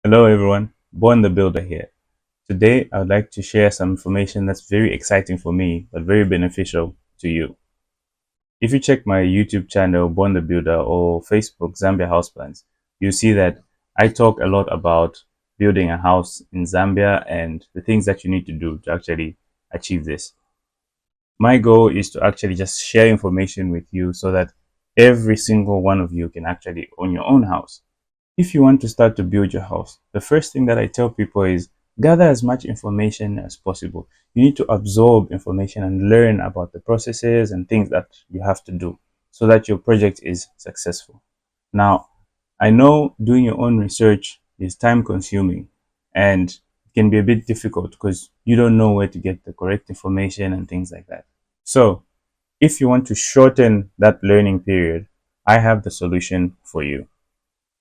Hello everyone, Born the Builder here. Today I would like to share some information that's very exciting for me but very beneficial to you. If you check my YouTube channel Born the Builder or Facebook Zambia House Plans, you see that I talk a lot about building a house in Zambia and the things that you need to do to actually achieve this. My goal is to actually just share information with you so that every single one of you can actually own your own house. If you want to start to build your house, the first thing that I tell people is gather as much information as possible. You need to absorb information and learn about the processes and things that you have to do so that your project is successful. Now, I know doing your own research is time consuming and it can be a bit difficult because you don't know where to get the correct information and things like that. So, if you want to shorten that learning period, I have the solution for you.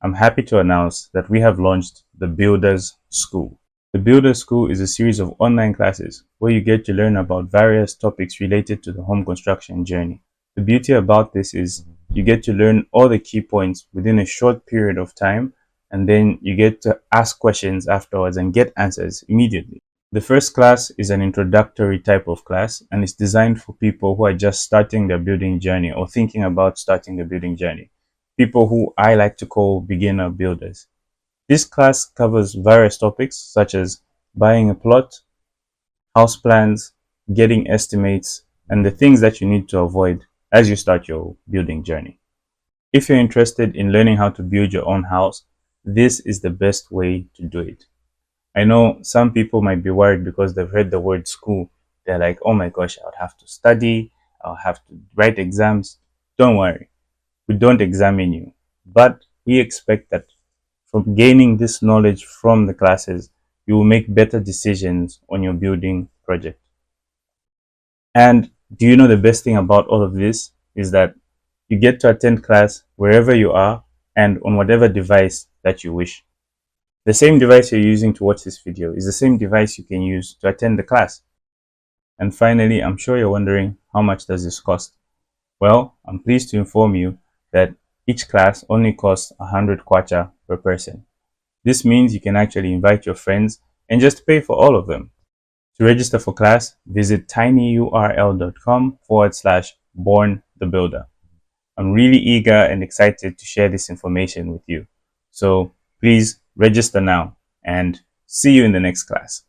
I'm happy to announce that we have launched the Builders School. The Builders School is a series of online classes where you get to learn about various topics related to the home construction journey. The beauty about this is you get to learn all the key points within a short period of time, and then you get to ask questions afterwards and get answers immediately. The first class is an introductory type of class and it's designed for people who are just starting their building journey or thinking about starting the building journey. People who I like to call beginner builders. This class covers various topics such as buying a plot, house plans, getting estimates, and the things that you need to avoid as you start your building journey. If you're interested in learning how to build your own house, this is the best way to do it. I know some people might be worried because they've heard the word school. They're like, oh my gosh, I would have to study, I'll have to write exams. Don't worry, we don't examine you, but we expect that from gaining this knowledge from the classes, you will make better decisions on your building project. And do you know the best thing about all of this is that you get to attend class wherever you are and on whatever device that you wish. The same device you're using to watch this video is the same device you can use to attend the class. And finally, I'm sure you're wondering, how much does this cost? Well, I'm pleased to inform you that each class only costs 100 kwacha per person. This means you can actually invite your friends and just pay for all of them. To register for class, visit tinyurl.com/born the builder. I'm really eager and excited to share this information with you. So please register now and see you in the next class.